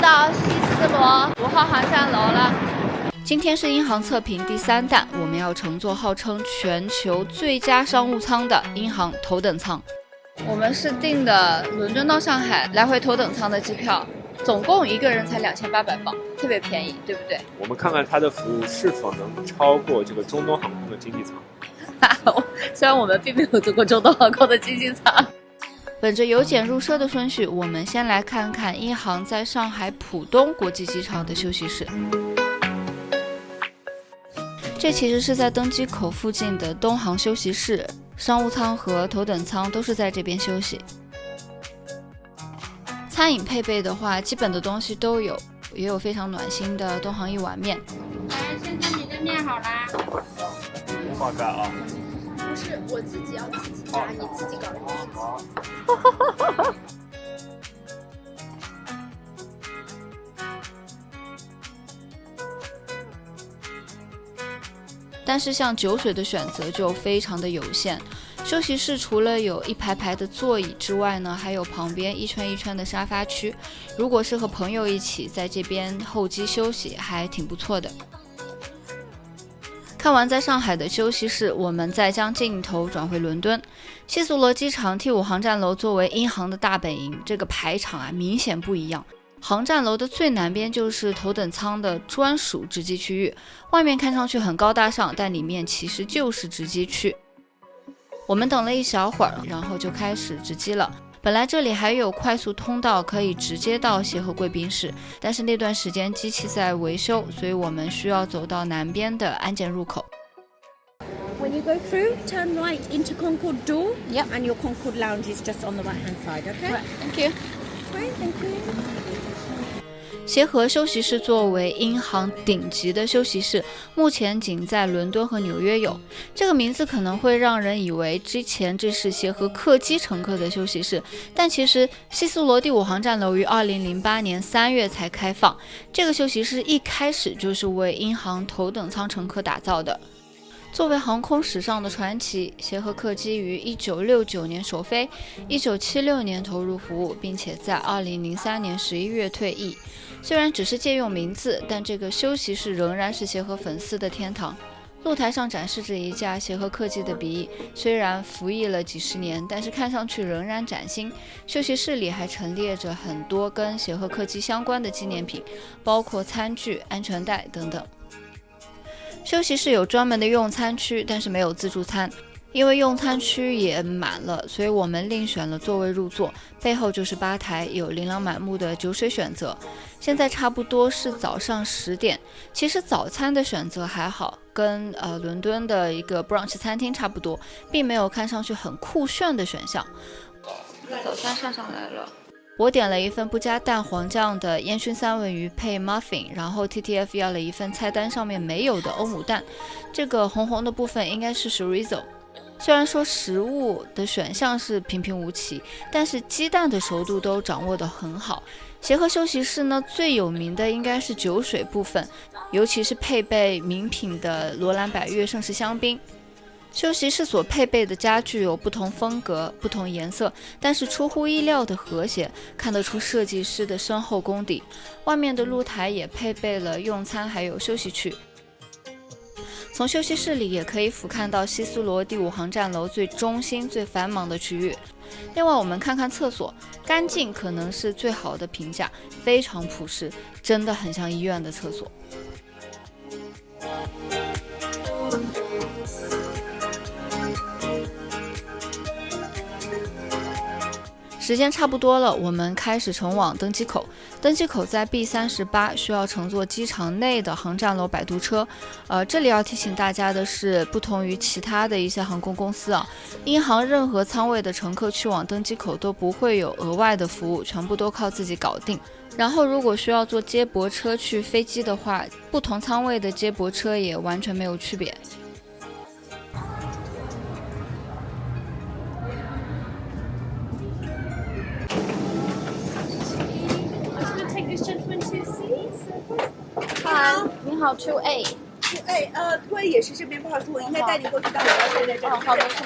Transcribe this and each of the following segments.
到西斯罗5号航站楼了。今天是英航测评第3弹，我们要乘坐号称全球最佳商务舱的英航头等舱。我们是订的伦敦到上海来回头等舱的机票，总共一个人才2800镑，特别便宜，对不对？我们看看它的服务是否能超过这个中东航空的经济舱。虽然我们并没有坐过中东航空的经济舱。本着由俭入奢的顺序，我们先来看看英航在上海浦东国际机场的休息室。这其实是在登机口附近的东航休息室，商务舱和头等舱都是在这边休息。餐饮配备的话，基本的东西都有，也有非常暖心的东航一碗面。来，先生，你的面好啦。画干啊！不是，我自己要自己加，你自己搞定自己。但是像酒水的选择就非常的有限。休息室除了有一排排的座椅之外呢，还有旁边一圈一圈的沙发区。如果是和朋友一起在这边候机休息，还挺不错的。看完在上海的休息室，我们再将镜头转回伦敦。希斯罗机场 T5 航站楼作为英航的大本营，这个排场明显不一样。航站楼的最南边就是头等舱的专属值机区域，外面看上去很高大上，但里面其实就是值机区。我们等了一小会儿，然后就开始值机了。本来这里还有快速通道可以直接到协和贵宾室，但是那段时间机器在维修，所以我们需要走到南边的安检入口。When you go through, turn right into Concord door. Yep. And your Concord lounge is just on the right-hand side, okay? Right, thank you. Great, thank you. 协和休息室作为英航顶级的休息室，目前仅在伦敦和纽约有。这个名字可能会让人以为之前这是协和客机乘客的休息室，但其实希斯罗第5航站楼于2008年3月才开放。这个休息室一开始就是为英航头等舱乘客打造的。作为航空史上的传奇，协和客机于1969年首飞，1976年投入服务，并且在2003年11月退役。虽然只是借用名字，但这个休息室仍然是协和粉丝的天堂。露台上展示着一架协和客机的鼻翼，虽然服役了几十年，但是看上去仍然崭新。休息室里还陈列着很多跟协和客机相关的纪念品，包括餐具、安全带等等。休息室有专门的用餐区，但是没有自助餐。因为用餐区也满了，所以我们另选了座位入座，背后就是吧台，有琳琅满目的酒水选择。现在差不多是早上10点，其实早餐的选择还好，跟伦敦的一个 brunch 餐厅差不多，并没有看上去很酷炫的选项。早餐上来了。我点了一份不加蛋黄酱的烟熏三文鱼配 muffin， 然后 TTF 要了一份菜单上面没有的欧姆蛋，这个红红的部分应该是 chorizo。虽然说食物的选项是平平无奇，但是鸡蛋的熟度都掌握得很好。协和休息室呢，最有名的应该是酒水部分，尤其是配备名品的罗兰百悦盛世香槟。休息室所配备的家具有不同风格、不同颜色，但是出乎意料的和谐，看得出设计师的深厚功底。外面的露台也配备了用餐还有休息区。从休息室里也可以俯瞰到希斯罗第5航站楼最中心、最繁忙的区域。另外，我们看看厕所，干净可能是最好的评价，非常朴实，真的很像医院的厕所。时间差不多了，我们开始乘往登机口。登机口在 B38， 需要乘坐机场内的航站楼摆渡车。这里要提醒大家的是，不同于其他的一些航空公司英航任何舱位的乘客去往登机口都不会有额外的服务，全部都靠自己搞定。然后如果需要坐接驳车去飞机的话，不同舱位的接驳车也完全没有区别。你好 ，2A。2A 也是这边，不好意思，我应该带你过去，但我要现在这里。好的，是。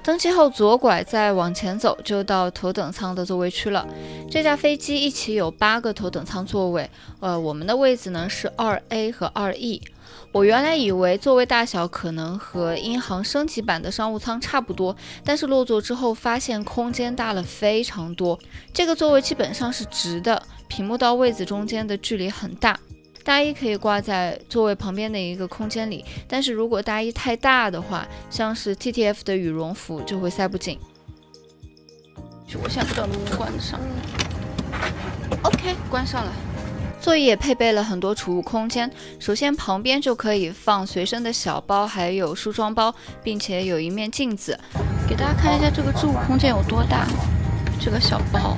登机后左拐再往前走就到头等舱的座位区了。这架飞机一起有8个头等舱座位，我们的位置呢是2A 和2E。我原来以为座位大小可能和英航升级版的商务舱差不多，但是落座之后发现空间大了非常多。这个座位基本上是直的，屏幕到位子中间的距离很大。大衣可以挂在座位旁边的一个空间里，但是如果大衣太大的话，像是 TTF 的羽绒服就会塞不进。我现在不知道能不能关得上。OK， 关上了。座椅也配备了很多储物空间，首先旁边就可以放随身的小包，还有梳妆包，并且有一面镜子。给大家看一下这个置物空间有多大，这个小包，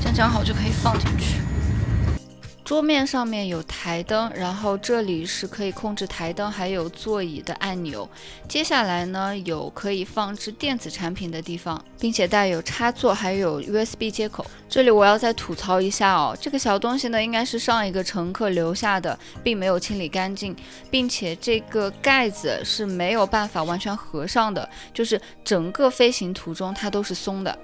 这样好就可以放进去。桌面上面有台灯，然后这里是可以控制台灯还有座椅的按钮。接下来呢，有可以放置电子产品的地方，并且带有插座还有 USB 接口。这里我要再吐槽一下哦，这个小东西呢应该是上一个乘客留下的，并没有清理干净，并且这个盖子是没有办法完全合上的，就是整个飞行途中它都是松的。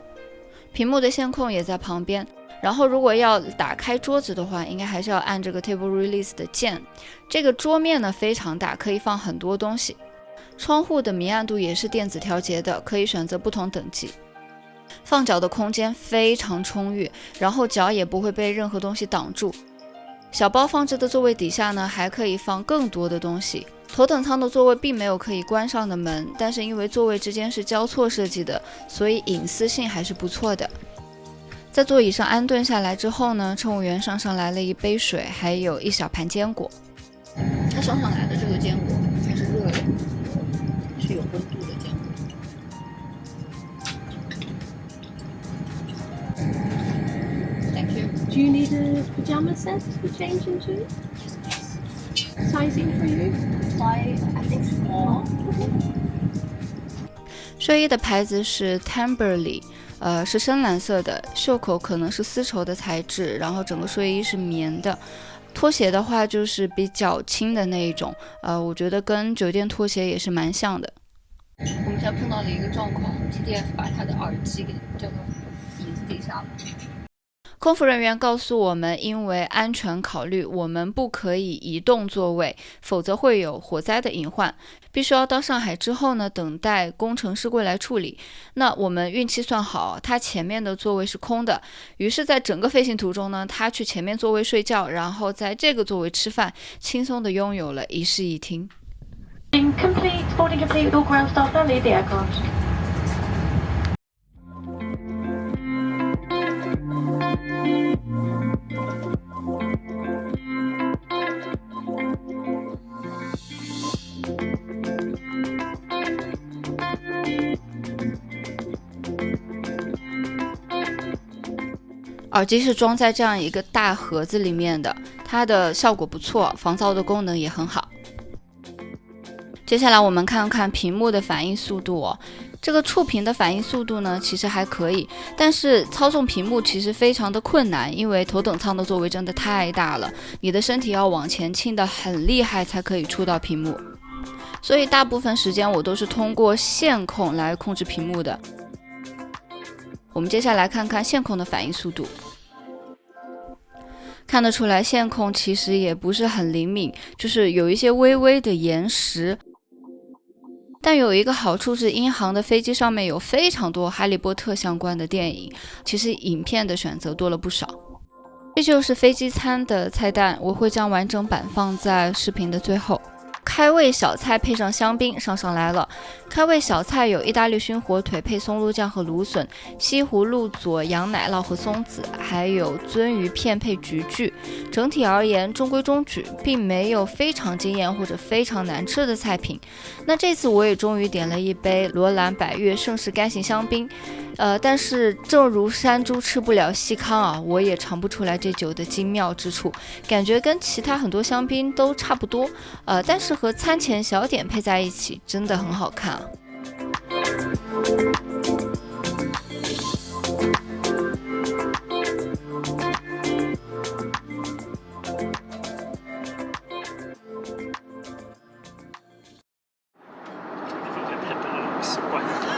屏幕的线控也在旁边。然后如果要打开桌子的话，应该还是要按这个 Table Release 的键。这个桌面呢非常大，可以放很多东西。窗户的明暗度也是电子调节的，可以选择不同等级。放脚的空间非常充裕，然后脚也不会被任何东西挡住。小包放置的座位底下呢，还可以放更多的东西。头等舱的座位并没有可以关上的门，但是因为座位之间是交错设计的，所以隐私性还是不错的。在座椅上安顿下来之后呢，乘务员上来了一杯水，还有一小盘坚果。他上来的这个坚果还是热的，是有温度的坚果。Thank you. Do you need a pajama set to change into? Sizing for you? I think small. 睡衣的牌子是 Timberly。是深蓝色的，袖口可能是丝绸的材质，然后整个睡衣是棉的。拖鞋的话就是比较轻的那一种，我觉得跟酒店拖鞋也是蛮像的。我们现在碰到了一个状况 ，TTF 把他的耳机给掉到椅子底下了。空服人员告诉我们，因为安全考虑，我们不可以移动座位，否则会有火灾的隐患。必须要到上海之后呢，等待工程师过来处理。那我们运气算好，他前面的座位是空的。于是，在整个飞行途中呢，他去前面座位睡觉，然后在这个座位吃饭，轻松地拥有了一室一厅。Complete, boarding complete with all ground staff now leave the aircraft.耳机是装在这样一个大盒子里面的，它的效果不错，防噪的功能也很好。接下来我们看看屏幕的反应速度哦。这个触屏的反应速度呢，其实还可以，但是操纵屏幕其实非常的困难，因为头等舱的座位真的太大了，你的身体要往前倾得很厉害才可以触到屏幕。所以大部分时间我都是通过线控来控制屏幕的。我们接下来看看线控的反应速度。看得出来线控其实也不是很灵敏，就是有一些微微的延时。但有一个好处是，英航的飞机上面有非常多哈利波特相关的电影，其实影片的选择多了不少。这就是飞机餐的菜单，我会将完整版放在视频的最后。开胃小菜配上香槟上来了。开胃小菜有意大利熏火腿配松露酱和芦笋，西葫芦佐羊奶酪和松子，还有鳟鱼片配菊苣。整体而言中规中矩，并没有非常惊艳或者非常难吃的菜品。那这次我也终于点了一杯罗兰百悦盛世干型香槟，但是正如山猪吃不了细糠啊，我也尝不出来这酒的精妙之处，感觉跟其他很多香槟都差不多，但是和餐前小点配在一起真的很好看啊。太大了，不习惯。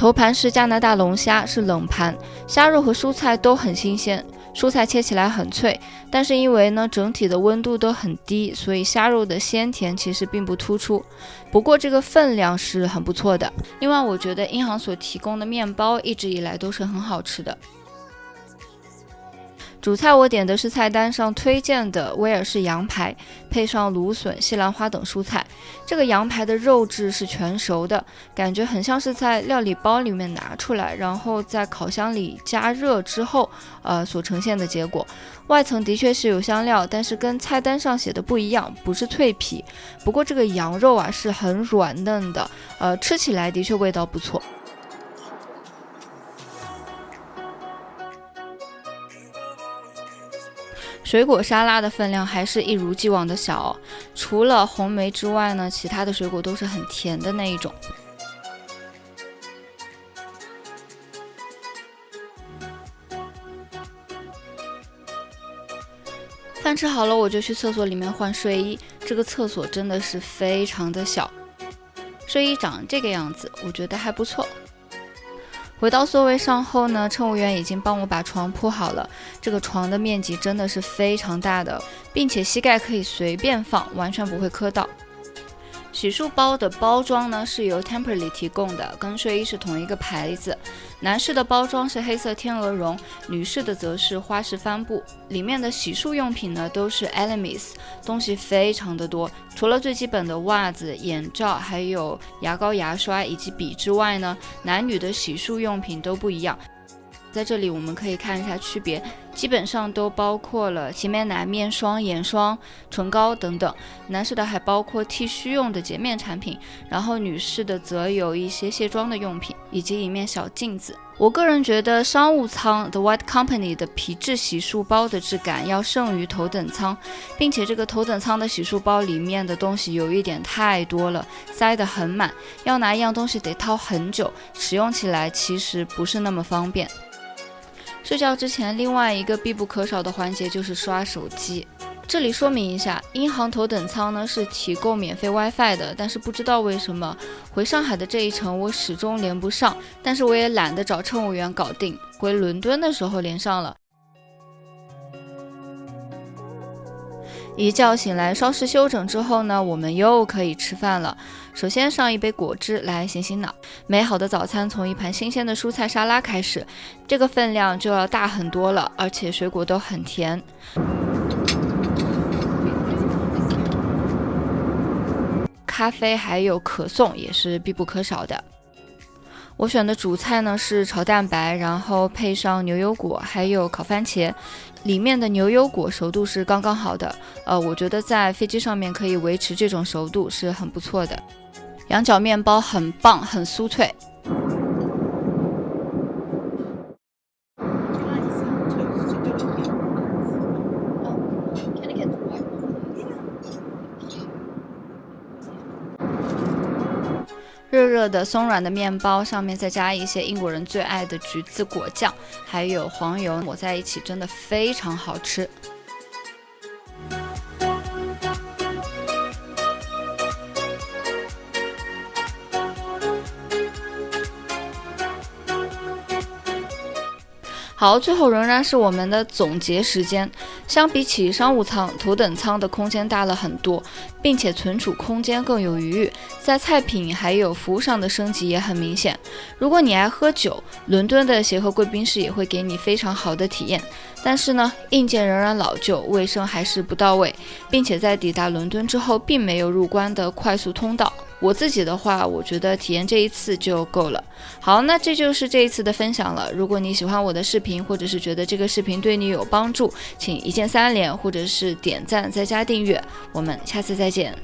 头盘是加拿大龙虾，是冷盘，虾肉和蔬菜都很新鲜，蔬菜切起来很脆，但是因为呢整体的温度都很低，所以虾肉的鲜甜其实并不突出。不过这个分量是很不错的。另外我觉得英航所提供的面包一直以来都是很好吃的。主菜我点的是菜单上推荐的威尔士羊排，配上芦笋、西兰花等蔬菜。这个羊排的肉质是全熟的，感觉很像是在料理包里面拿出来，然后在烤箱里加热之后所呈现的结果。外层的确是有香料，但是跟菜单上写的不一样，不是脆皮。不过这个羊肉是很软嫩的，吃起来的确味道不错。水果沙拉的分量还是一如既往的小，除了红莓之外呢，其他的水果都是很甜的那一种。饭吃好了，我就去厕所里面换睡衣。这个厕所真的是非常的小，睡衣长这个样子，我觉得还不错。回到座位上后呢，乘务员已经帮我把床铺好了。这个床的面积真的是非常大的，并且膝盖可以随便放，完全不会磕到。洗漱包的包装呢是由 Temporary 提供的，跟睡衣是同一个牌子。男士的包装是黑色天鹅绒，女士的则是花式帆布。里面的洗漱用品呢都是 Elemis， 东西非常的多。除了最基本的袜子、眼罩，还有牙膏、牙刷以及笔之外呢，男女的洗漱用品都不一样。在这里我们可以看一下区别，基本上都包括了洗面奶、面霜、眼霜、唇膏等等。男士的还包括剃须用的洁面产品，然后女士的则有一些卸妆的用品以及一面小镜子。我个人觉得商务舱 The White Company 的皮质洗漱包的质感要胜于头等舱，并且这个头等舱的洗漱包里面的东西有一点太多了，塞得很满，要拿一样东西得掏很久，使用起来其实不是那么方便。睡觉之前，另外一个必不可少的环节就是刷手机。这里说明一下，英航头等舱呢是提供免费 WiFi 的，但是不知道为什么回上海的这一程我始终连不上，但是我也懒得找乘务员搞定，回伦敦的时候连上了。一觉醒来稍事休整之后呢，我们又可以吃饭了。首先上一杯果汁来醒醒脑。美好的早餐从一盘新鲜的蔬菜沙拉开始，这个分量就要大很多了，而且水果都很甜。咖啡还有可颂也是必不可少的。我选的主菜呢是炒蛋白，然后配上牛油果还有烤番茄。里面的牛油果熟度是刚刚好的，我觉得在飞机上面可以维持这种熟度是很不错的。羊角面包很棒，很酥脆。热热的松软的面包，上面再加一些英国人最爱的橘子果酱，还有黄油抹在一起，真的非常好吃。好，最后仍然是我们的总结时间。相比起商务舱，头等舱的空间大了很多，并且存储空间更有余裕，在菜品还有服务上的升级也很明显。如果你爱喝酒，伦敦的协和贵宾室也会给你非常好的体验。但是呢，硬件仍然老旧，卫生还是不到位，并且在抵达伦敦之后，并没有入关的快速通道。我自己的话，我觉得体验这一次就够了。好，那这就是这一次的分享了。如果你喜欢我的视频，或者是觉得这个视频对你有帮助，请一键3连，或者是点赞再加订阅。我们下次再见。